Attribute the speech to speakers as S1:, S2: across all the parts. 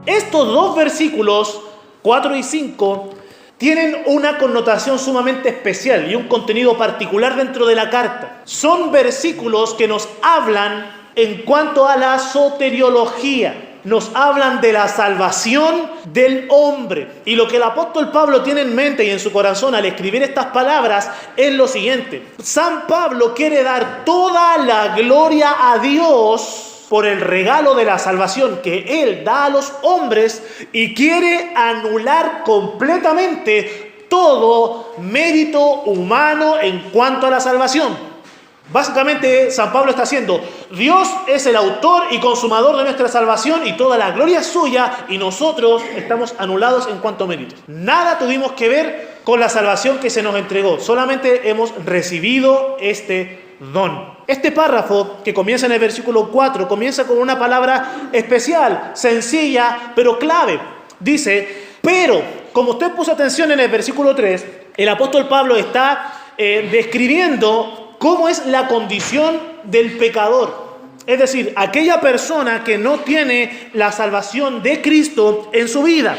S1: Estos dos versículos, 4 y 5, tienen una connotación sumamente especial y un contenido particular dentro de la carta. Son versículos que nos hablan en cuanto a la soteriología. Nos hablan de la salvación del hombre. Y lo que el apóstol Pablo tiene en mente y en su corazón al escribir estas palabras es lo siguiente. San Pablo quiere dar toda la gloria a Dios por el regalo de la salvación que Él da a los hombres y quiere anular completamente todo mérito humano en cuanto a la salvación. Básicamente, San Pablo está haciendo, Dios es el autor y consumador de nuestra salvación y toda la gloria es suya y nosotros estamos anulados en cuanto a méritos. Nada tuvimos que ver con la salvación que se nos entregó, solamente hemos recibido este don. Este párrafo que comienza en el versículo 4 comienza con una palabra especial, sencilla, pero clave. Dice, pero, como usted puso atención en el versículo 3, el apóstol Pablo está describiendo cómo es la condición del pecador. Es decir, aquella persona que no tiene la salvación de Cristo en su vida.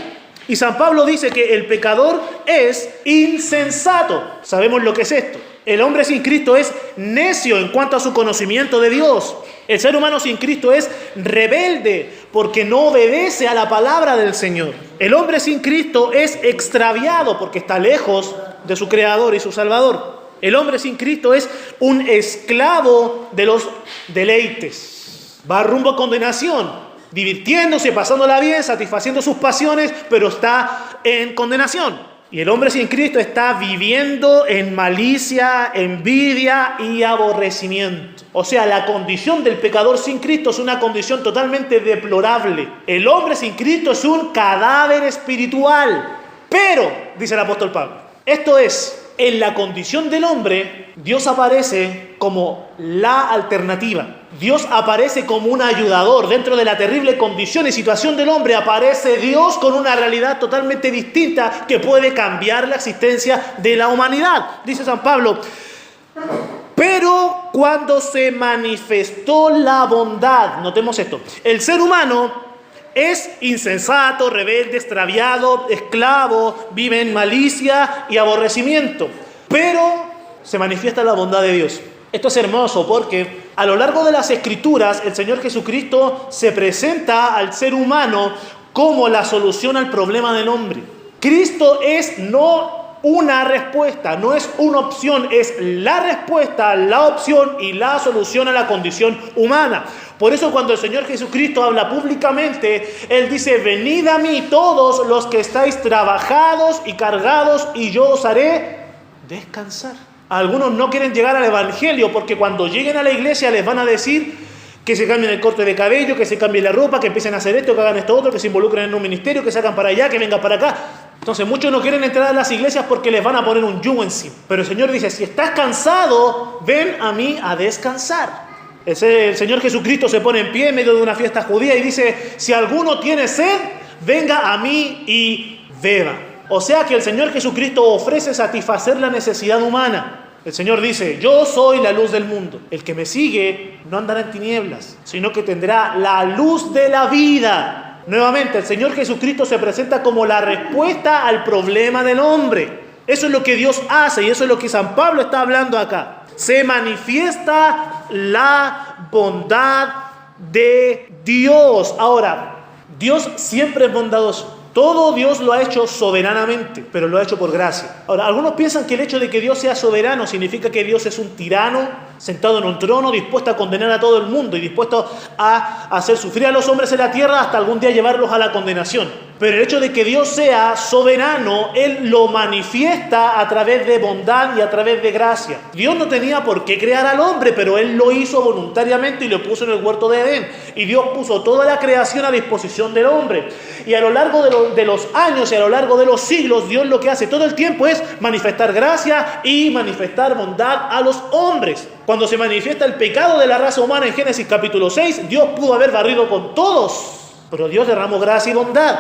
S1: Y San Pablo dice que el pecador es insensato. Sabemos lo que es esto. El hombre sin Cristo es necio en cuanto a su conocimiento de Dios. El ser humano sin Cristo es rebelde porque no obedece a la palabra del Señor. El hombre sin Cristo es extraviado porque está lejos de su Creador y su Salvador. El hombre sin Cristo es un esclavo de los deleites. Va rumbo a condenación, divirtiéndose, pasándola bien, satisfaciendo sus pasiones, pero está en condenación. Y el hombre sin Cristo está viviendo en malicia, envidia y aborrecimiento. O sea, la condición del pecador sin Cristo es una condición totalmente deplorable. El hombre sin Cristo es un cadáver espiritual. Pero, dice el apóstol Pablo, esto es, en la condición del hombre, Dios aparece como la alternativa. Dios aparece como un ayudador. Dentro de la terrible condición y situación del hombre aparece Dios con una realidad totalmente distinta que puede cambiar la existencia de la humanidad. Dice San Pablo, pero cuando se manifestó la bondad, notemos esto, el ser humano es insensato, rebelde, extraviado, esclavo, vive en malicia y aborrecimiento. Pero se manifiesta la bondad de Dios. Esto es hermoso porque a lo largo de las Escrituras el Señor Jesucristo se presenta al ser humano como la solución al problema del hombre. Cristo es no una respuesta, no es una opción, es la respuesta, la opción y la solución a la condición humana. Por eso cuando el Señor Jesucristo habla públicamente, Él dice, venid a mí todos los que estáis trabajados y cargados y yo os haré descansar. Algunos no quieren llegar al Evangelio porque cuando lleguen a la iglesia les van a decir que se cambien el corte de cabello, que se cambien la ropa, que empiecen a hacer esto, que hagan esto otro, que se involucren en un ministerio, que sacan para allá, que vengan para acá. Entonces muchos no quieren entrar a las iglesias porque les van a poner un yugo encima. Pero el Señor dice, si estás cansado, ven a mí a descansar. El Señor Jesucristo se pone en pie en medio de una fiesta judía y dice, si alguno tiene sed, venga a mí y beba. O sea que el Señor Jesucristo ofrece satisfacer la necesidad humana. El Señor dice, yo soy la luz del mundo. El que me sigue no andará en tinieblas, sino que tendrá la luz de la vida. Nuevamente, el Señor Jesucristo se presenta como la respuesta al problema del hombre. Eso es lo que Dios hace y eso es lo que San Pablo está hablando acá. Se manifiesta la bondad de Dios. Ahora, Dios siempre es bondadoso. Todo Dios lo ha hecho soberanamente, pero lo ha hecho por gracia. Ahora, algunos piensan que el hecho de que Dios sea soberano significa que Dios es un tirano sentado en un trono, dispuesto a condenar a todo el mundo y dispuesto a hacer sufrir a los hombres en la tierra hasta algún día llevarlos a la condenación. Pero el hecho de que Dios sea soberano, Él lo manifiesta a través de bondad y a través de gracia. Dios no tenía por qué crear al hombre, pero Él lo hizo voluntariamente y lo puso en el huerto de Edén. Y Dios puso toda la creación a disposición del hombre. Y a lo largo de los años y a lo largo de los siglos, Dios lo que hace todo el tiempo es manifestar gracia y manifestar bondad a los hombres. Cuando se manifiesta el pecado de la raza humana en Génesis capítulo 6, Dios pudo haber barrido con todos, pero Dios derramó gracia y bondad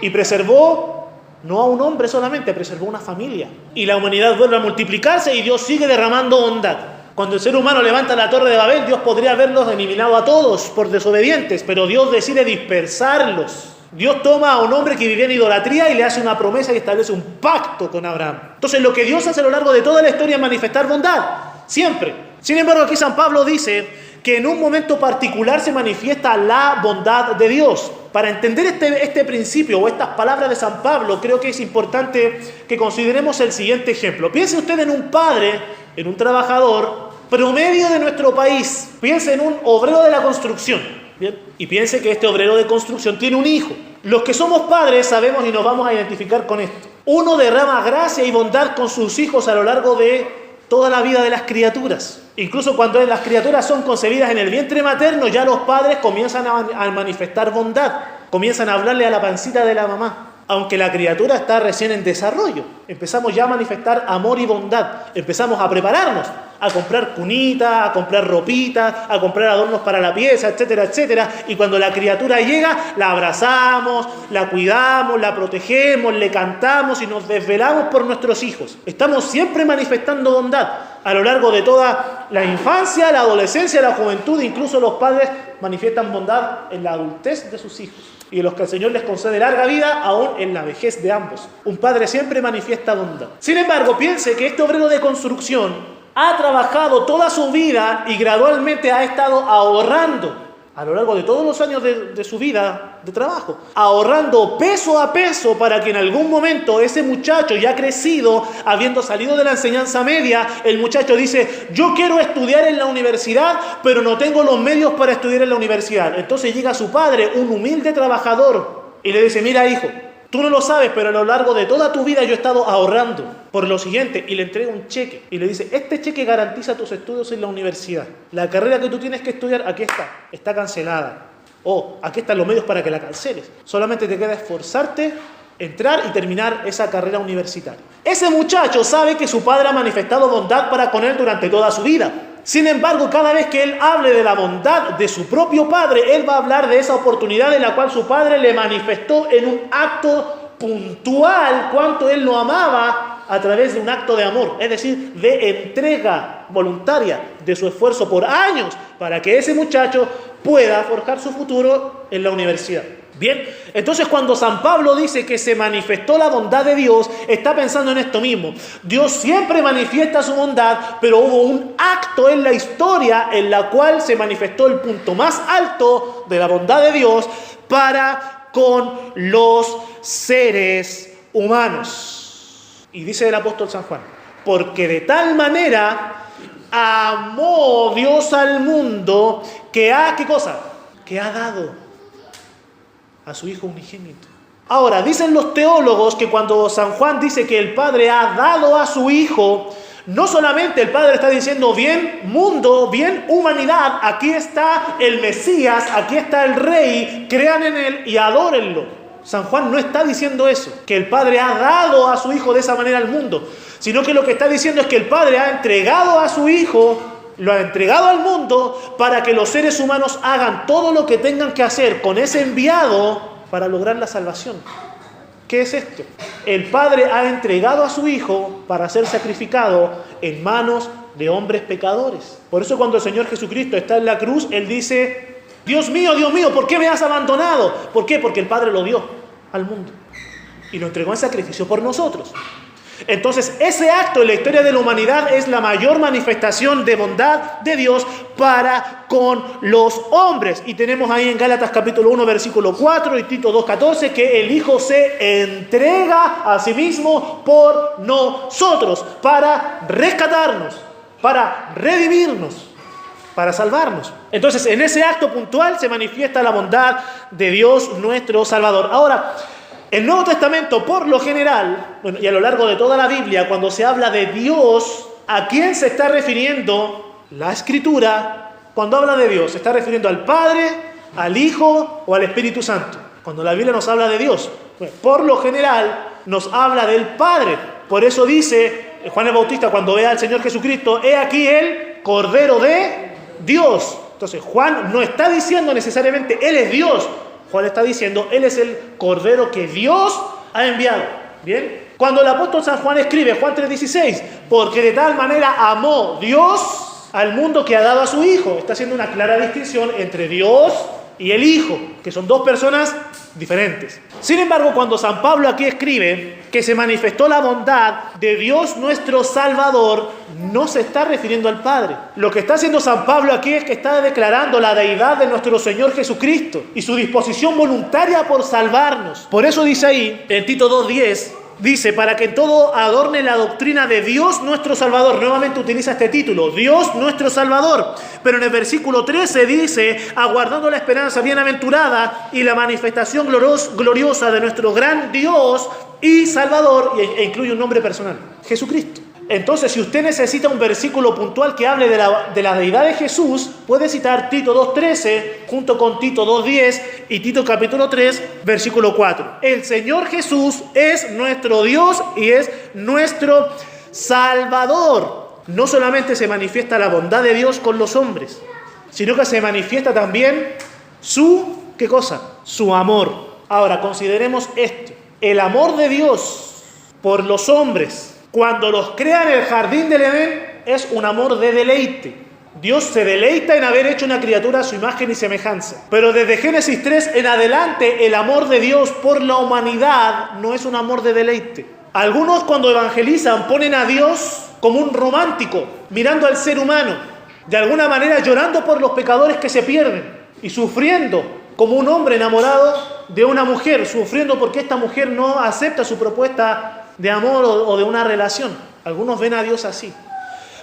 S1: y preservó no a un hombre solamente, preservó una familia. Y la humanidad vuelve a multiplicarse y Dios sigue derramando bondad. Cuando el ser humano levanta la torre de Babel, Dios podría haberlos eliminado a todos por desobedientes, pero Dios decide dispersarlos. Dios toma a un hombre que vivía en idolatría y le hace una promesa y establece un pacto con Abraham. Entonces lo que Dios hace a lo largo de toda la historia es manifestar bondad, siempre. Sin embargo, aquí San Pablo dice que en un momento particular se manifiesta la bondad de Dios. Para entender este principio o estas palabras de San Pablo, creo que es importante que consideremos el siguiente ejemplo. Piense usted en un padre, en un trabajador promedio de nuestro país. Piense en un obrero de la construcción. Bien, y piense que este obrero de construcción tiene un hijo. Los que somos padres sabemos y nos vamos a identificar con esto. Uno derrama gracia y bondad con sus hijos a lo largo de toda la vida de las criaturas. Incluso cuando las criaturas son concebidas en el vientre materno, ya los padres comienzan a manifestar bondad, comienzan a hablarle a la pancita de la mamá. Aunque la criatura está recién en desarrollo, empezamos ya a manifestar amor y bondad, empezamos a prepararnos, a comprar cunitas, a comprar ropita, a comprar adornos para la pieza, etcétera, etcétera. Y cuando la criatura llega, la abrazamos, la cuidamos, la protegemos, le cantamos y nos desvelamos por nuestros hijos. Estamos siempre manifestando bondad a lo largo de toda la infancia, la adolescencia, la juventud. Incluso los padres manifiestan bondad en la adultez de sus hijos. Y los que el Señor les concede larga vida, aún en la vejez de ambos. Un padre siempre manifiesta bondad. Sin embargo, piense que este obrero de construcción ha trabajado toda su vida y gradualmente ha estado ahorrando a lo largo de todos los años de su vida de trabajo, ahorrando peso a peso para que en algún momento ese muchacho ya crecido, habiendo salido de la enseñanza media, el muchacho dice: yo quiero estudiar en la universidad, pero no tengo los medios para estudiar en la universidad. Entonces llega su padre, un humilde trabajador, y le dice: mira, hijo, tú no lo sabes, pero a lo largo de toda tu vida yo he estado ahorrando por lo siguiente, y le entrega un cheque y le dice: este cheque garantiza tus estudios en la universidad. La carrera que tú tienes que estudiar, aquí está cancelada. O aquí están los medios para que la canceles. Solamente te queda esforzarte, entrar y terminar esa carrera universitaria. Ese muchacho sabe que su padre ha manifestado bondad para con él durante toda su vida. Sin embargo, cada vez que él hable de la bondad de su propio padre, él va a hablar de esa oportunidad en la cual su padre le manifestó en un acto puntual cuánto él lo amaba a través de un acto de amor, es decir, de entrega voluntaria de su esfuerzo por años para que ese muchacho pueda forjar su futuro en la universidad. Bien, entonces cuando San Pablo dice que se manifestó la bondad de Dios, está pensando en esto mismo. Dios siempre manifiesta su bondad, pero hubo un acto en la historia en la cual se manifestó el punto más alto de la bondad de Dios para con los seres humanos. Y dice el apóstol San Juan: porque de tal manera amó Dios al mundo que ha, ¿qué cosa? Que ha dado a su Hijo unigénito. Ahora, dicen los teólogos que cuando San Juan dice que el Padre ha dado a su Hijo, no solamente el Padre está diciendo: bien mundo, bien humanidad, aquí está el Mesías, aquí está el Rey, crean en Él y adórenlo. San Juan no está diciendo eso, que el Padre ha dado a su Hijo de esa manera al mundo, sino que lo que está diciendo es que el Padre ha entregado a su Hijo, lo ha entregado al mundo para que los seres humanos hagan todo lo que tengan que hacer con ese enviado para lograr la salvación. ¿Qué es esto? El Padre ha entregado a su Hijo para ser sacrificado en manos de hombres pecadores. Por eso cuando el Señor Jesucristo está en la cruz, Él dice: Dios mío, ¿por qué me has abandonado? ¿Por qué? Porque el Padre lo dio al mundo y lo entregó en sacrificio por nosotros. Entonces, ese acto en la historia de la humanidad es la mayor manifestación de bondad de Dios para con los hombres. Y tenemos ahí en Gálatas capítulo 1, versículo 4 y Tito 2:14 que el Hijo se entrega a sí mismo por nosotros para rescatarnos, para redimirnos, para salvarnos. Entonces, en ese acto puntual se manifiesta la bondad de Dios nuestro Salvador. Ahora, el Nuevo Testamento, por lo general, y a lo largo de toda la Biblia, cuando se habla de Dios, ¿a quién se está refiriendo la Escritura? Cuando habla de Dios, ¿se está refiriendo al Padre, al Hijo o al Espíritu Santo? Cuando la Biblia nos habla de Dios, por lo general nos habla del Padre. Por eso dice Juan el Bautista cuando ve al Señor Jesucristo: he aquí el Cordero de Dios. Entonces Juan no está diciendo necesariamente Él es Dios. Juan está diciendo Él es el Cordero que Dios ha enviado. Bien. Cuando el apóstol San Juan escribe Juan 3:16, porque de tal manera amó Dios al mundo que ha dado a su Hijo, está haciendo una clara distinción entre Dios y el Hijo, que son dos personas diferentes. Sin embargo, cuando San Pablo aquí escribe que se manifestó la bondad de Dios nuestro Salvador, no se está refiriendo al Padre. Lo que está haciendo San Pablo aquí es que está declarando la deidad de nuestro Señor Jesucristo y su disposición voluntaria por salvarnos. Por eso dice ahí, en Tito 2:10, dice, para que en todo adorne la doctrina de Dios nuestro Salvador. Nuevamente utiliza este título, Dios nuestro Salvador. Pero en el versículo 13 dice, aguardando la esperanza bienaventurada y la manifestación gloriosa de nuestro gran Dios y Salvador, e incluye un nombre personal, Jesucristo. Entonces, si usted necesita un versículo puntual que hable de la deidad de Jesús, puede citar Tito 2:13 junto con Tito 2:10 y Tito capítulo 3, versículo 4. El Señor Jesús es nuestro Dios y es nuestro Salvador. No solamente se manifiesta la bondad de Dios con los hombres, sino que se manifiesta también ¿qué cosa? Su amor. Ahora, consideremos esto. El amor de Dios por los hombres, cuando los crea en el jardín del Edén, es un amor de deleite. Dios se deleita en haber hecho una criatura a su imagen y semejanza. Pero desde Génesis 3 en adelante, el amor de Dios por la humanidad no es un amor de deleite. Algunos, cuando evangelizan, ponen a Dios como un romántico, mirando al ser humano, de alguna manera llorando por los pecadores que se pierden y sufriendo como un hombre enamorado de una mujer, sufriendo porque esta mujer no acepta su propuesta de amor o de una relación. Algunos ven a Dios así.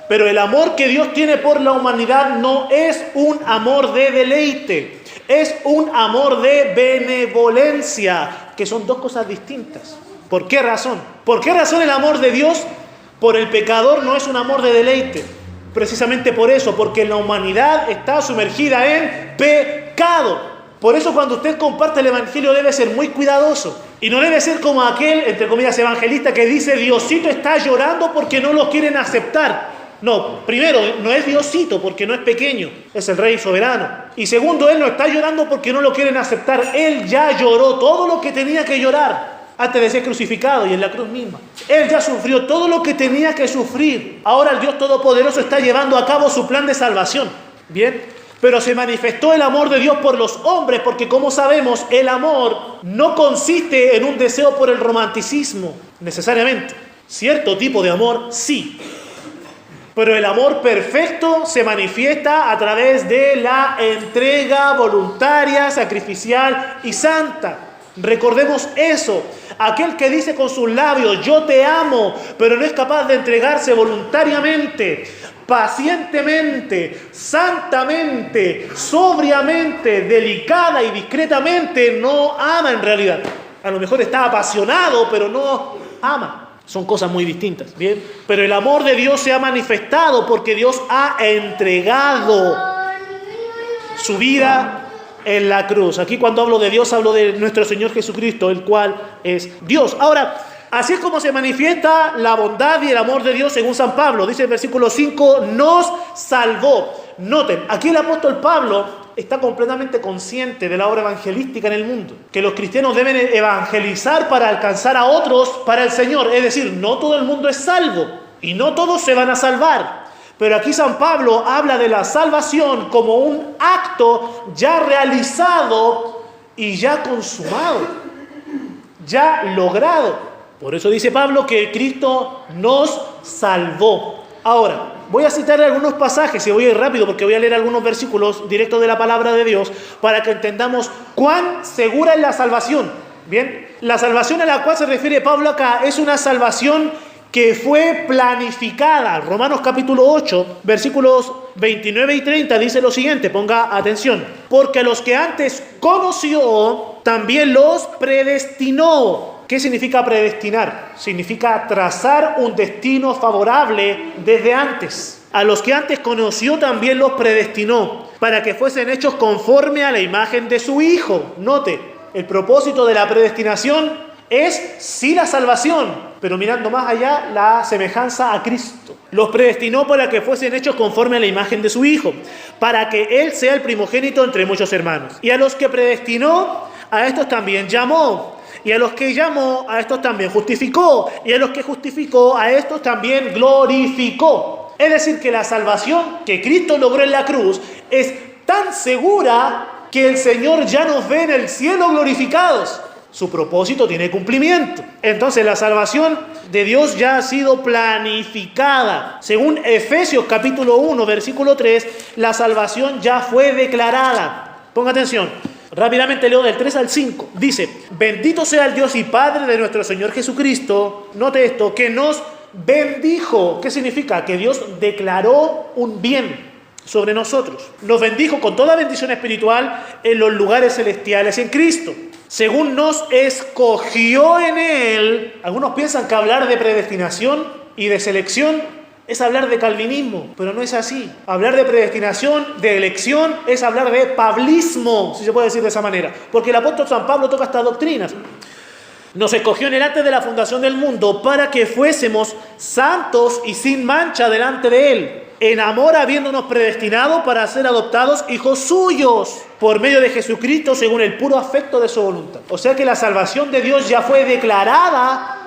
S1: Pero el amor que Dios tiene por la humanidad no es un amor de deleite, es un amor de benevolencia, que son dos cosas distintas. ¿Por qué razón? ¿Por qué razón el amor de Dios por el pecador no es un amor de deleite? Precisamente por eso, porque la humanidad está sumergida en pecado. Por eso cuando usted comparte el Evangelio debe ser muy cuidadoso. Y no debe ser como aquel, entre comillas, evangelista que dice Diosito está llorando porque no lo quieren aceptar. No, primero, no es Diosito porque no es pequeño, es el Rey soberano. Y segundo, Él no está llorando porque no lo quieren aceptar. Él ya lloró todo lo que tenía que llorar antes de ser crucificado y en la cruz misma. Él ya sufrió todo lo que tenía que sufrir. Ahora el Dios Todopoderoso está llevando a cabo su plan de salvación. Bien. Pero se manifestó el amor de Dios por los hombres, porque como sabemos, el amor no consiste en un deseo por el romanticismo, necesariamente. Cierto tipo de amor, sí. Pero el amor perfecto se manifiesta a través de la entrega voluntaria, sacrificial y santa. Recordemos eso. Aquel que dice con sus labios, yo te amo, pero no es capaz de entregarse voluntariamente, pacientemente, santamente, sobriamente, delicada y discretamente, no ama en realidad. A lo mejor está apasionado, pero no ama. Son cosas muy distintas, ¿bien? Pero el amor de Dios se ha manifestado porque Dios ha entregado su vida en la cruz. Aquí cuando hablo de Dios, hablo de nuestro Señor Jesucristo, el cual es Dios. Ahora, así es como se manifiesta la bondad y el amor de Dios según San Pablo. Dice el versículo 5, nos salvó. Noten, aquí el apóstol Pablo está completamente consciente de la obra evangelística en el mundo. Que los cristianos deben evangelizar para alcanzar a otros para el Señor. Es decir, no todo el mundo es salvo y no todos se van a salvar. Pero aquí San Pablo habla de la salvación como un acto ya realizado y ya consumado, ya logrado. Por eso dice Pablo que Cristo nos salvó. Ahora, voy a citar algunos pasajes y voy a ir rápido porque voy a leer algunos versículos directos de la palabra de Dios para que entendamos cuán segura es la salvación. Bien, la salvación a la cual se refiere Pablo acá es una salvación que fue planificada. Romanos capítulo 8, versículos 29 y 30 dice lo siguiente, ponga atención. Porque a los que antes conoció, también los predestinó. ¿Qué significa predestinar? Significa trazar un destino favorable desde antes. A los que antes conoció, también los predestinó, para que fuesen hechos conforme a la imagen de su Hijo. Note, el propósito de la predestinación es sí la salvación, pero mirando más allá, la semejanza a Cristo. Los predestinó para que fuesen hechos conforme a la imagen de su Hijo, para que Él sea el primogénito entre muchos hermanos. Y a los que predestinó, a estos también llamó. Y a los que llamó, a estos también justificó. Y a los que justificó, a estos también glorificó. Es decir, que la salvación que Cristo logró en la cruz es tan segura que el Señor ya nos ve en el cielo glorificados. Su propósito tiene cumplimiento. Entonces la salvación de Dios ya ha sido planificada. Según Efesios capítulo 1, versículo 3, la salvación ya fue declarada. Ponga atención. Rápidamente leo del 3 al 5. Dice: bendito sea el Dios y Padre de nuestro Señor Jesucristo. Note esto, que nos bendijo. ¿Qué significa? Que Dios declaró un bien sobre nosotros. Nos bendijo con toda bendición espiritual en los lugares celestiales en Cristo, según nos escogió en Él. Algunos piensan que hablar de predestinación y de selección es hablar de calvinismo, pero no es así. Hablar de predestinación, de elección, es hablar de pablismo, si se puede decir de esa manera, porque el apóstol San Pablo toca estas doctrinas. Nos escogió en Él antes de la fundación del mundo para que fuésemos santos y sin mancha delante de Él, en amor habiéndonos predestinado para ser adoptados hijos suyos por medio de Jesucristo según el puro afecto de su voluntad. O sea que la salvación de Dios ya fue declarada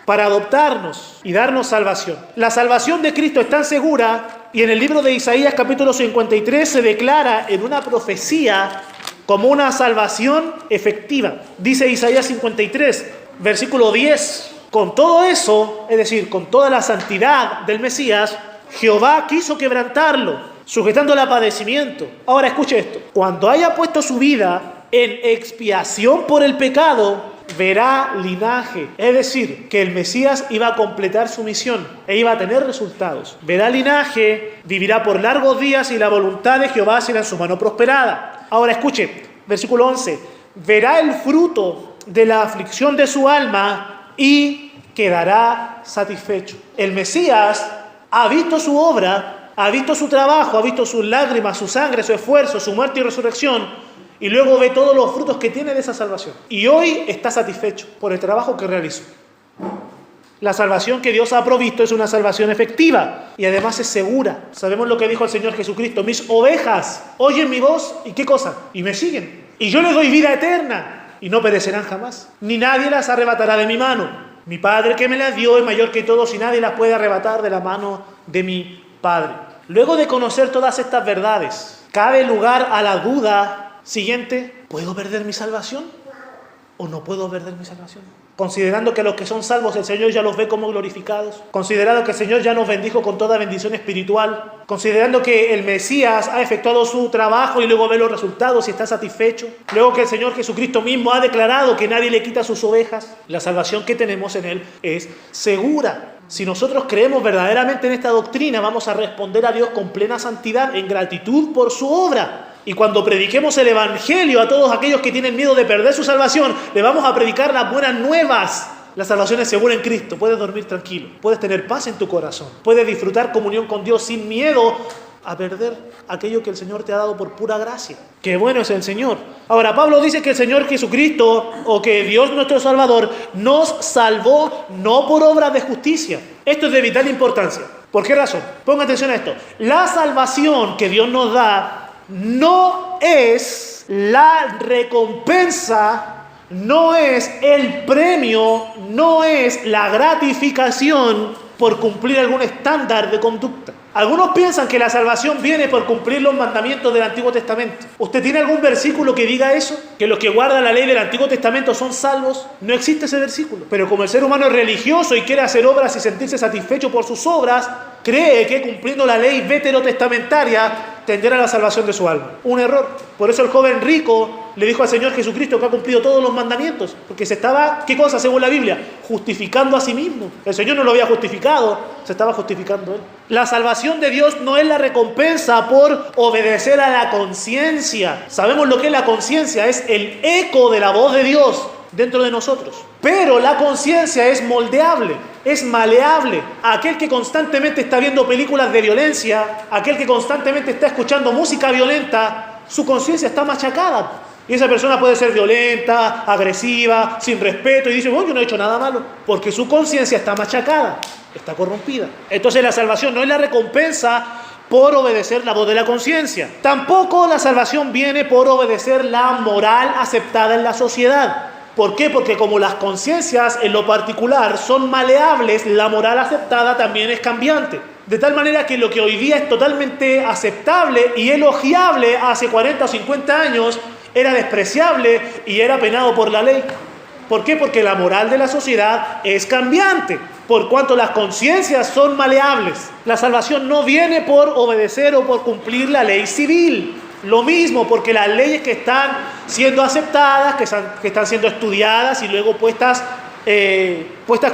S1: para adoptarnos y darnos salvación. La salvación de Cristo es tan segura, y en el libro de Isaías capítulo 53 se declara en una profecía como una salvación efectiva. Dice Isaías 53, versículo 10, con todo eso, es decir, con toda la santidad del Mesías, Jehová quiso quebrantarlo, sujetándole a padecimiento. Ahora escuche esto: cuando haya puesto su vida en expiación por el pecado, verá linaje. Es decir, que el Mesías iba a completar su misión e iba a tener resultados. Verá linaje, vivirá por largos días y la voluntad de Jehová será en su mano prosperada. Ahora escuche, versículo 11: verá el fruto de la aflicción de su alma y quedará satisfecho. El Mesías ha visto su obra, ha visto su trabajo, ha visto sus lágrimas, su sangre, su esfuerzo, su muerte y resurrección, y luego ve todos los frutos que tiene de esa salvación. Y hoy está satisfecho por el trabajo que realizó. La salvación que Dios ha provisto es una salvación efectiva y además es segura. Sabemos lo que dijo el Señor Jesucristo: mis ovejas oyen mi voz y ¿qué cosa? Y me siguen. Y yo les doy vida eterna y no perecerán jamás, ni nadie las arrebatará de mi mano. Mi Padre que me las dio es mayor que todos y nadie las puede arrebatar de la mano de mi Padre. Luego de conocer todas estas verdades, cabe lugar a la duda siguiente: ¿puedo perder mi salvación o no puedo perder mi salvación? Considerando que los que son salvos el Señor ya los ve como glorificados, considerando que el Señor ya nos bendijo con toda bendición espiritual, considerando que el Mesías ha efectuado su trabajo y luego ve los resultados y está satisfecho, luego que el Señor Jesucristo mismo ha declarado que nadie le quita sus ovejas, la salvación que tenemos en Él es segura. Si nosotros creemos verdaderamente en esta doctrina, vamos a responder a Dios con plena santidad, en gratitud por su obra. Y cuando prediquemos el Evangelio a todos aquellos que tienen miedo de perder su salvación, le vamos a predicar las buenas nuevas. La salvación es segura en Cristo. Puedes dormir tranquilo, puedes tener paz en tu corazón, puedes disfrutar comunión con Dios sin miedo a perder aquello que el Señor te ha dado por pura gracia. ¡Qué bueno es el Señor! Ahora, Pablo dice que el Señor Jesucristo, o que Dios nuestro Salvador, nos salvó no por obras de justicia. Esto es de vital importancia. ¿Por qué razón? Ponga atención a esto. La salvación que Dios nos da no es la recompensa, no es el premio, no es la gratificación por cumplir algún estándar de conducta. Algunos piensan que la salvación viene por cumplir los mandamientos del Antiguo Testamento. ¿Usted tiene algún versículo que diga eso? ¿Que los que guardan la ley del Antiguo Testamento son salvos? No existe ese versículo. Pero como el ser humano es religioso y quiere hacer obras y sentirse satisfecho por sus obras, cree que cumpliendo la ley veterotestamentaria tendrá la salvación de su alma. Un error. Por eso el joven rico le dijo al Señor Jesucristo que ha cumplido todos los mandamientos, porque se estaba, ¿qué cosa según la Biblia? Justificando a sí mismo. El Señor no lo había justificado, se estaba justificando él. La salvación de Dios no es la recompensa por obedecer a la conciencia. Sabemos lo que es la conciencia, es el eco de la voz de Dios dentro de nosotros. Pero la conciencia es moldeable, es maleable. Aquel que constantemente está viendo películas de violencia, aquel que constantemente está escuchando música violenta, su conciencia está machacada. Y esa persona puede ser violenta, agresiva, sin respeto, y dice: bueno, yo no he hecho nada malo, porque su conciencia está machacada, está corrompida. Entonces la salvación no es la recompensa por obedecer la voz de la conciencia. Tampoco la salvación viene por obedecer la moral aceptada en la sociedad. ¿Por qué? Porque como las conciencias en lo particular son maleables, la moral aceptada también es cambiante. De tal manera que lo que hoy día es totalmente aceptable y elogiable hace 40 o 50 años era despreciable y era penado por la ley. ¿Por qué? Porque la moral de la sociedad es cambiante, por cuanto las conciencias son maleables. La salvación no viene por obedecer o por cumplir la ley civil. Lo mismo, porque las leyes que están siendo aceptadas, que están siendo estudiadas y luego puestas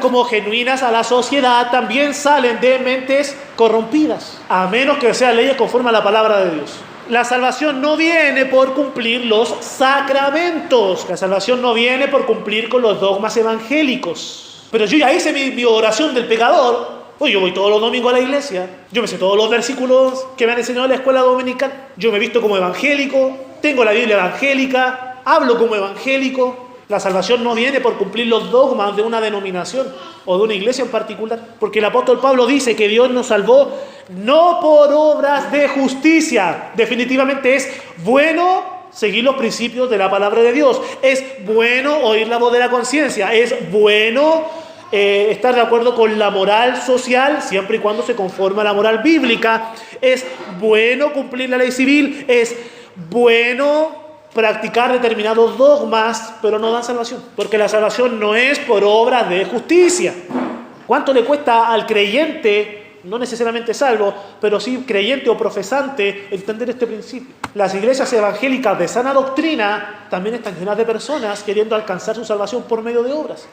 S1: como genuinas a la sociedad, también salen de mentes corrompidas, a menos que sean leyes conforme a la palabra de Dios. La salvación no viene por cumplir los sacramentos. La salvación no viene por cumplir con los dogmas evangélicos. Pero yo ya hice mi oración del pecador. Yo voy todos los domingos a la iglesia. Yo me sé todos los versículos que me han enseñado en la escuela dominical. Yo me he visto como evangélico. Tengo la Biblia evangélica. Hablo como evangélico. La salvación no viene por cumplir los dogmas de una denominación o de una iglesia en particular. Porque el apóstol Pablo dice que Dios nos salvó no por obras de justicia. Definitivamente es bueno seguir los principios de la palabra de Dios. Es bueno oír la voz de la conciencia. Es bueno estar de acuerdo con la moral social, siempre y cuando se conforme a la moral bíblica. Es bueno cumplir la ley civil. Es bueno practicar determinados dogmas, pero no dan salvación, porque la salvación no es por obras de justicia. ¿Cuánto le cuesta al creyente, no necesariamente salvo, pero sí creyente o profesante, entender este principio? Las iglesias evangélicas de sana doctrina también están llenas de personas queriendo alcanzar su salvación por medio de obras.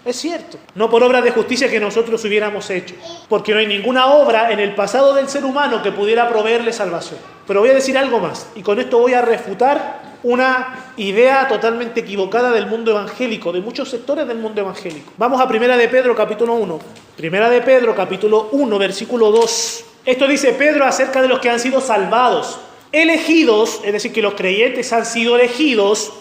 S1: Es cierto, no por obras de justicia que nosotros hubiéramos hecho, porque no hay ninguna obra en el pasado del ser humano que pudiera proveerle salvación. Pero voy a decir algo más, y con esto voy a refutar una idea totalmente equivocada del mundo evangélico, de muchos sectores del mundo evangélico. Vamos a Primera de Pedro, capítulo 1. Primera de Pedro, capítulo 1, versículo 2. Esto dice Pedro acerca de los que han sido salvados, elegidos, es decir, que los creyentes han sido elegidos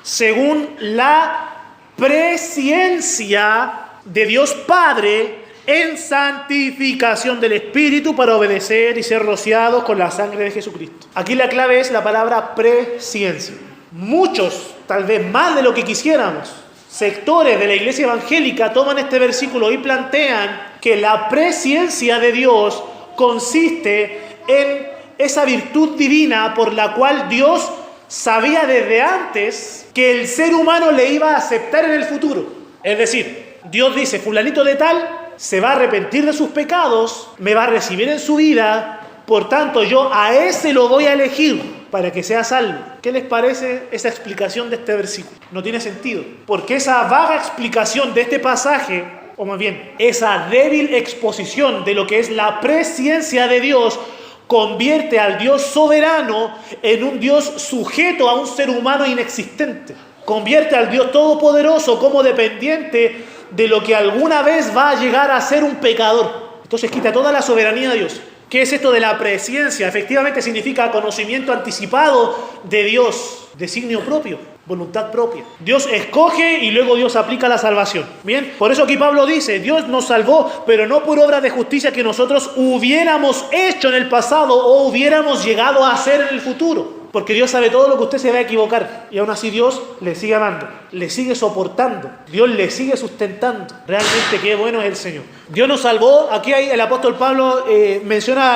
S1: según la presciencia de Dios Padre en santificación del Espíritu para obedecer y ser rociados con la sangre de Jesucristo. Aquí la clave es la palabra presciencia. Muchos, tal vez más de lo que quisiéramos, sectores de la iglesia evangélica toman este versículo y plantean que la presciencia de Dios consiste en esa virtud divina por la cual Dios sabía desde antes que el ser humano le iba a aceptar en el futuro. Es decir, Dios dice, fulanito de tal se va a arrepentir de sus pecados, me va a recibir en su vida, por tanto yo a ese lo voy a elegir para que sea salvo. ¿Qué les parece esa explicación de este versículo? No tiene sentido, porque esa vaga explicación de este pasaje, o más bien, esa débil exposición de lo que es la presciencia de Dios, convierte al Dios soberano en un Dios sujeto a un ser humano inexistente. Convierte al Dios todopoderoso como dependiente de lo que alguna vez va a llegar a ser un pecador. Entonces quita toda la soberanía de Dios. ¿Qué es esto de la presciencia? Efectivamente significa conocimiento anticipado de Dios, designio propio, voluntad propia. Dios escoge y luego Dios aplica la salvación. Bien, por eso aquí Pablo dice, Dios nos salvó, pero no por obra de justicia que nosotros hubiéramos hecho en el pasado o hubiéramos llegado a hacer en el futuro. Porque Dios sabe todo lo que usted se va a equivocar. Y aún así Dios le sigue amando, le sigue soportando. Dios le sigue sustentando. Realmente qué bueno es el Señor. Dios nos salvó. Aquí hay, el apóstol Pablo menciona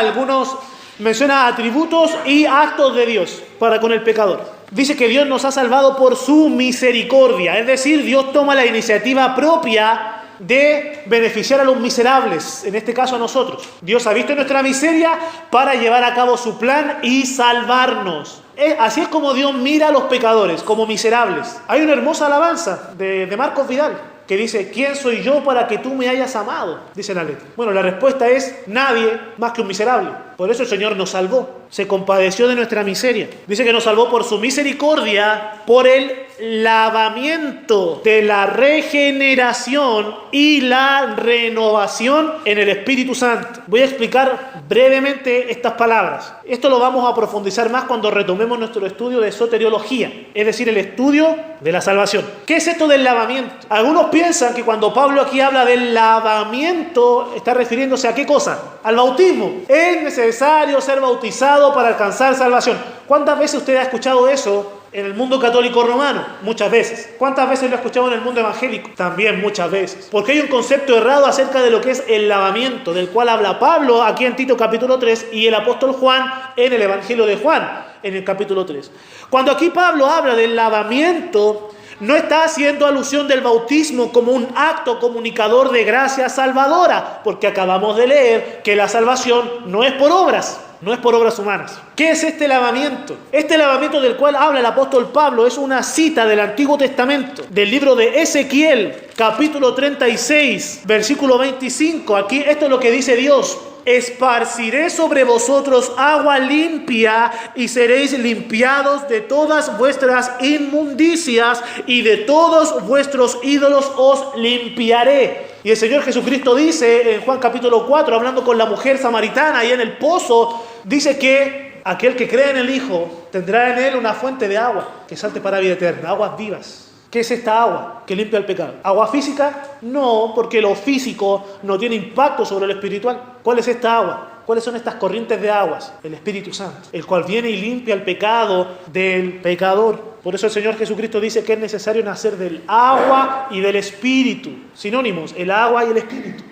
S1: atributos y actos de Dios para con el pecador. Dice que Dios nos ha salvado por su misericordia. Es decir, Dios toma la iniciativa propia de beneficiar a los miserables, en este caso a nosotros. Dios ha visto nuestra miseria para llevar a cabo su plan y salvarnos. Así es como Dios mira a los pecadores, como miserables. Hay una hermosa alabanza de Marcos Vidal que dice, ¿quién soy yo para que tú me hayas amado? Dice la letra. Bueno, la respuesta es nadie más que un miserable. Por eso el Señor nos salvó, se compadeció de nuestra miseria. Dice que nos salvó por su misericordia, por el lavamiento de la regeneración y la renovación en el Espíritu Santo. Voy a explicar brevemente estas palabras. Esto lo vamos a profundizar más cuando retomemos nuestro estudio de soteriología, es decir, el estudio de la salvación. ¿Qué es esto del lavamiento? Algunos piensan que cuando Pablo aquí habla del lavamiento, está refiriéndose a ¿qué cosa? Al bautismo. Es necesario ser bautizado para alcanzar salvación. ¿Cuántas veces usted ha escuchado eso en el mundo católico romano? Muchas veces. ¿Cuántas veces lo ha escuchado en el mundo evangélico? También muchas veces. Porque hay un concepto errado acerca de lo que es el lavamiento, del cual habla Pablo aquí en Tito capítulo 3 y el apóstol Juan en el Evangelio de Juan. en el capítulo 3. Cuando aquí Pablo habla del lavamiento, no está haciendo alusión del bautismo como un acto comunicador de gracia salvadora, porque acabamos de leer que la salvación no es por obras, no es por obras humanas. ¿Qué es este lavamiento? Este lavamiento del cual habla el apóstol Pablo es una cita del Antiguo Testamento, del libro de Ezequiel, capítulo 36, versículo 25. Aquí esto es lo que dice Dios: esparciré sobre vosotros agua limpia y seréis limpiados de todas vuestras inmundicias y de todos vuestros ídolos os limpiaré. Y el Señor Jesucristo dice en Juan capítulo 4, hablando con la mujer samaritana ahí en el pozo, dice que aquel que cree en el Hijo tendrá en él una fuente de agua que salte para vida eterna, aguas vivas. ¿Qué es esta agua que limpia el pecado? ¿Agua física? No, porque lo físico no tiene impacto sobre lo espiritual. ¿Cuál es esta agua? ¿Cuáles son estas corrientes de aguas? El Espíritu Santo, el cual viene y limpia el pecado del pecador. Por eso el Señor Jesucristo dice que es necesario nacer del agua y del Espíritu. Sinónimos, el agua y el Espíritu.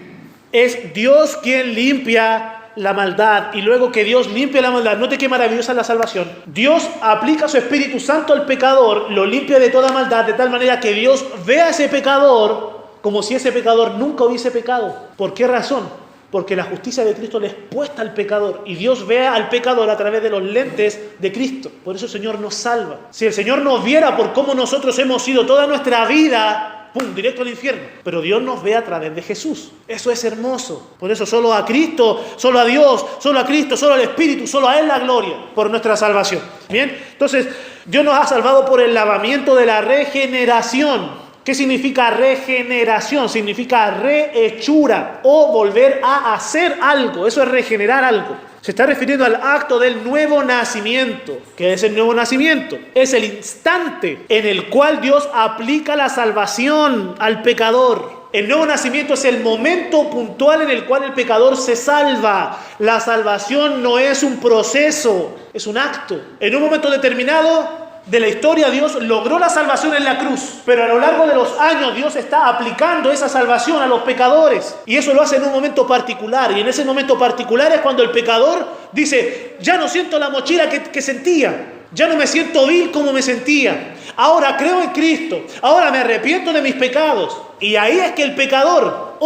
S1: Es Dios quien limpia la maldad, y luego que Dios limpie la maldad. Note qué maravillosa es la salvación. Dios aplica su Espíritu Santo al pecador, lo limpia de toda maldad, de tal manera que Dios ve a ese pecador como si ese pecador nunca hubiese pecado. ¿Por qué razón? Porque la justicia de Cristo le es puesta al pecador, y Dios ve al pecador a través de los lentes de Cristo. Por eso el Señor nos salva. Si el Señor nos viera por cómo nosotros hemos sido toda nuestra vida, ¡pum!, directo al infierno. Pero Dios nos ve a través de Jesús. Eso es hermoso. Por eso solo a Cristo, solo a Dios, solo a Cristo, solo al Espíritu, solo a Él la gloria por nuestra salvación. Bien, entonces Dios nos ha salvado por el lavamiento de la regeneración. ¿Qué significa regeneración? Significa rehechura o volver a hacer algo. Eso es regenerar algo. Se está refiriendo al acto del nuevo nacimiento. ¿Qué es el nuevo nacimiento? Es el instante en el cual Dios aplica la salvación al pecador. El nuevo nacimiento es el momento puntual en el cual el pecador se salva. La salvación no es un proceso, es un acto. En un momento determinado de la historia, Dios logró la salvación en la cruz, pero a lo largo de los años Dios está aplicando esa salvación a los pecadores, y eso lo hace en un momento particular, y en ese momento particular es cuando el pecador dice: ya no siento la mochila que sentía, ya no me siento vil como me sentía, ahora creo en Cristo, ahora me arrepiento de mis pecados. Y ahí es que el pecador,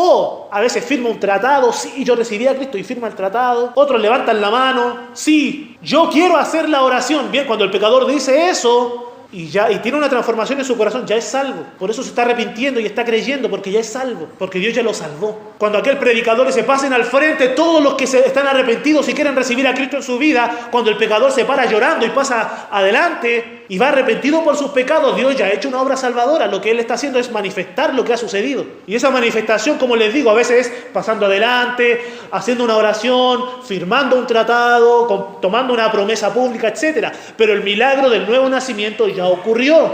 S1: a veces firma un tratado: sí, yo recibí a Cristo, y firma el tratado. Otros levantan la mano: sí, yo quiero hacer la oración. Bien, cuando el pecador dice eso y tiene una transformación en su corazón, ya es salvo. Por eso se está arrepintiendo y está creyendo, porque ya es salvo, porque Dios ya lo salvó. Cuando aquel predicador dice: pasen al frente todos los que están arrepentidos y quieren recibir a Cristo en su vida, cuando el pecador se para llorando y pasa adelante y va arrepentido por sus pecados, Dios ya ha hecho una obra salvadora. Lo que Él está haciendo es manifestar lo que ha sucedido. Y esa manifestación, como les digo, a veces es pasando adelante, haciendo una oración, firmando un tratado, tomando una promesa pública, etc. Pero el milagro del nuevo nacimiento ya ocurrió.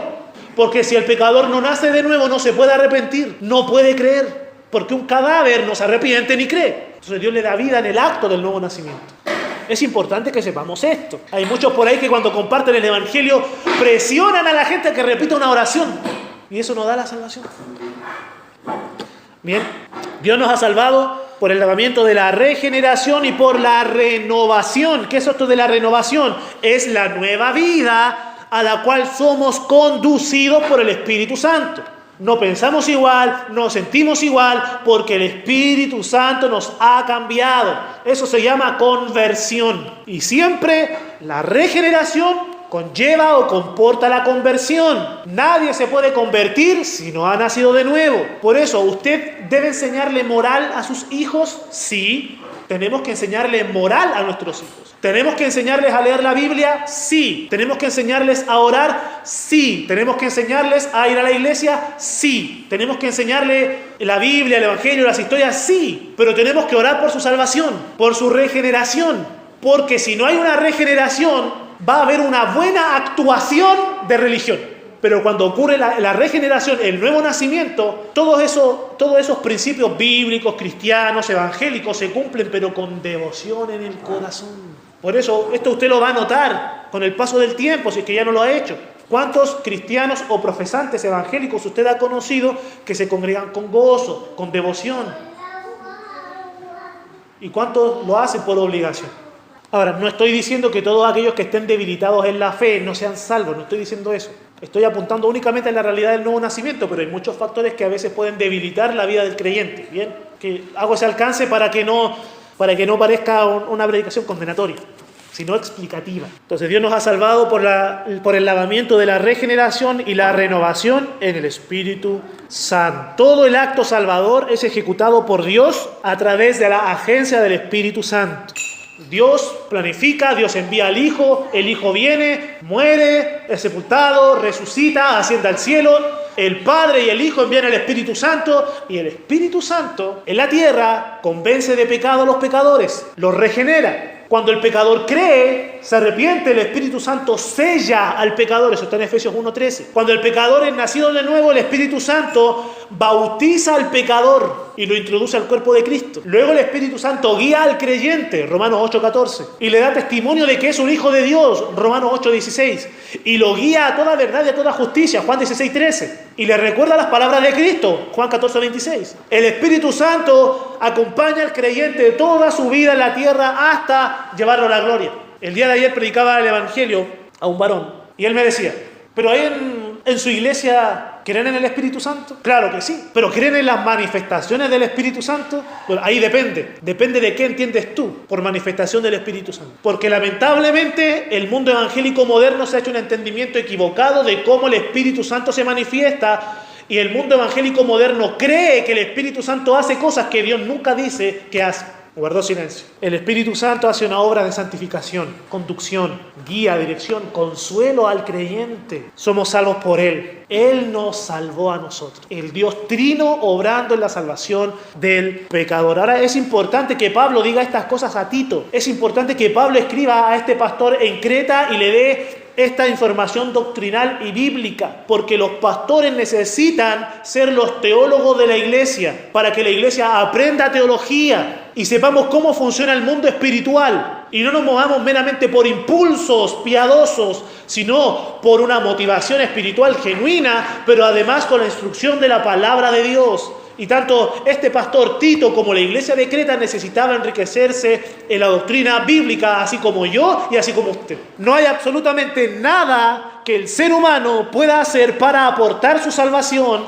S1: Porque si el pecador no nace de nuevo, no se puede arrepentir, no puede creer. Porque un cadáver no se arrepiente ni cree. Entonces Dios le da vida en el acto del nuevo nacimiento. Es importante que sepamos esto. Hay muchos por ahí que cuando comparten el Evangelio presionan a la gente a que repita una oración. Y eso no da la salvación. Bien, Dios nos ha salvado por el lavamiento de la regeneración y por la renovación. ¿Qué es esto de la renovación? Es la nueva vida a la cual somos conducidos por el Espíritu Santo. No pensamos igual, no sentimos igual, porque el Espíritu Santo nos ha cambiado. Eso se llama conversión. Y siempre la regeneración conlleva o comporta la conversión. Nadie se puede convertir si no ha nacido de nuevo. Por eso, ¿usted debe enseñarle moral a sus hijos? Sí, tenemos que enseñarle moral a nuestros hijos. ¿Tenemos que enseñarles a leer la Biblia? Sí. ¿Tenemos que enseñarles a orar? Sí. ¿Tenemos que enseñarles a ir a la iglesia? Sí. ¿Tenemos que enseñarles la Biblia, el Evangelio, las historias? Sí. Pero tenemos que orar por su salvación, por su regeneración. Porque si no hay una regeneración, va a haber una buena actuación de religión. Pero cuando ocurre la regeneración, el nuevo nacimiento, todos esos principios bíblicos, cristianos, evangélicos se cumplen, pero con devoción en el corazón. Por eso, esto usted lo va a notar con el paso del tiempo, si es que ya no lo ha hecho. ¿Cuántos cristianos o profesantes evangélicos usted ha conocido que se congregan con gozo, con devoción? ¿Y cuántos lo hacen por obligación? Ahora, no estoy diciendo que todos aquellos que estén debilitados en la fe no sean salvos, no estoy diciendo eso. Estoy apuntando únicamente a la realidad del nuevo nacimiento, pero hay muchos factores que a veces pueden debilitar la vida del creyente. Bien, que hago ese alcance para que no parezca una predicación condenatoria, sino explicativa. Entonces Dios nos ha salvado por el lavamiento de la regeneración y la renovación en el Espíritu Santo. Todo el acto salvador es ejecutado por Dios a través de la agencia del Espíritu Santo. Dios planifica, Dios envía al Hijo, el Hijo viene, muere, es sepultado, resucita, asciende al cielo. El Padre y el Hijo envían el Espíritu Santo y el Espíritu Santo en la tierra convence de pecado a los pecadores, los regenera. Cuando el pecador cree, se arrepiente, el Espíritu Santo sella al pecador. Eso está en Efesios 1:13. Cuando el pecador es nacido de nuevo, el Espíritu Santo bautiza al pecador y lo introduce al cuerpo de Cristo. Luego el Espíritu Santo guía al creyente, Romanos 8:14, y le da testimonio de que es un hijo de Dios, Romanos 8:16, y lo guía a toda verdad y a toda justicia, Juan 16:13, y le recuerda las palabras de Cristo, Juan 14:26. El Espíritu Santo acompaña al creyente toda su vida en la tierra hasta llevarlo a la gloria. El día de ayer predicaba el Evangelio a un varón y él me decía, pero ahí en su iglesia ¿creen en el Espíritu Santo? Claro que sí, pero ¿creen en las manifestaciones del Espíritu Santo? Bueno, ahí depende de qué entiendes tú por manifestación del Espíritu Santo. Porque lamentablemente el mundo evangélico moderno se ha hecho un entendimiento equivocado de cómo el Espíritu Santo se manifiesta. Y el mundo evangélico moderno cree que el Espíritu Santo hace cosas que Dios nunca dice que hace. Guardó silencio. El Espíritu Santo hace una obra de santificación, conducción, guía, dirección, consuelo al creyente. Somos salvos por Él. Él nos salvó a nosotros. El Dios Trino obrando en la salvación del pecador. Ahora es importante que Pablo diga estas cosas a Tito. Es importante que Pablo escriba a este pastor en Creta y le dé esta información doctrinal y bíblica, porque los pastores necesitan ser los teólogos de la iglesia, para que la iglesia aprenda teología y sepamos cómo funciona el mundo espiritual, y no nos movamos meramente por impulsos piadosos, sino por una motivación espiritual genuina, pero además con la instrucción de la palabra de Dios. Y tanto este pastor Tito como la iglesia de Creta necesitaba enriquecerse en la doctrina bíblica, así como yo y así como usted. No hay absolutamente nada que el ser humano pueda hacer para aportar a su salvación,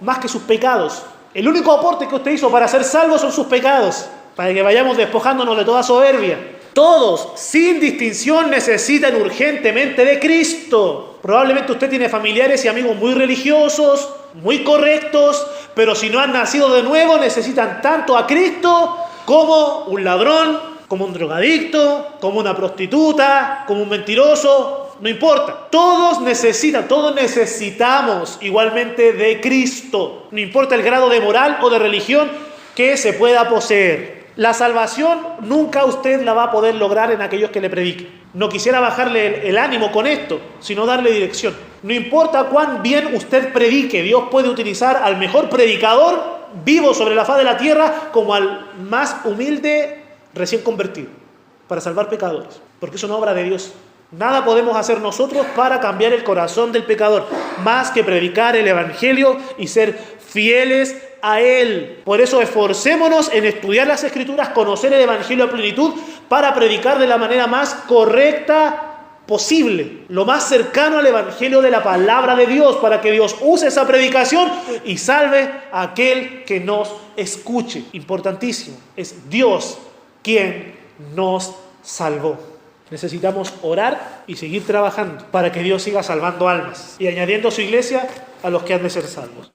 S1: más que sus pecados. El único aporte que usted hizo para ser salvo son sus pecados, para que vayamos despojándonos de toda soberbia. Todos, sin distinción, necesitan urgentemente de Cristo. Probablemente usted tiene familiares y amigos muy religiosos, muy correctos, pero si no han nacido de nuevo, necesitan tanto a Cristo como un ladrón, como un drogadicto, como una prostituta, como un mentiroso, no importa. Todos necesitamos igualmente de Cristo. No importa el grado de moral o de religión que se pueda poseer. La salvación nunca usted la va a poder lograr en aquellos que le prediquen. No quisiera bajarle el ánimo con esto, sino darle dirección. No importa cuán bien usted predique, Dios puede utilizar al mejor predicador vivo sobre la faz de la tierra como al más humilde recién convertido para salvar pecadores, porque es una obra de Dios. Nada podemos hacer nosotros para cambiar el corazón del pecador, más que predicar el Evangelio y ser fieles a Él. Por eso esforcémonos en estudiar las Escrituras, conocer el Evangelio a plenitud, para predicar de la manera más correcta posible, lo más cercano al Evangelio de la palabra de Dios, para que Dios use esa predicación y salve a aquel que nos escuche. Importantísimo, es Dios quien nos salvó. Necesitamos orar y seguir trabajando para que Dios siga salvando almas y añadiendo a su iglesia a los que han de ser salvos.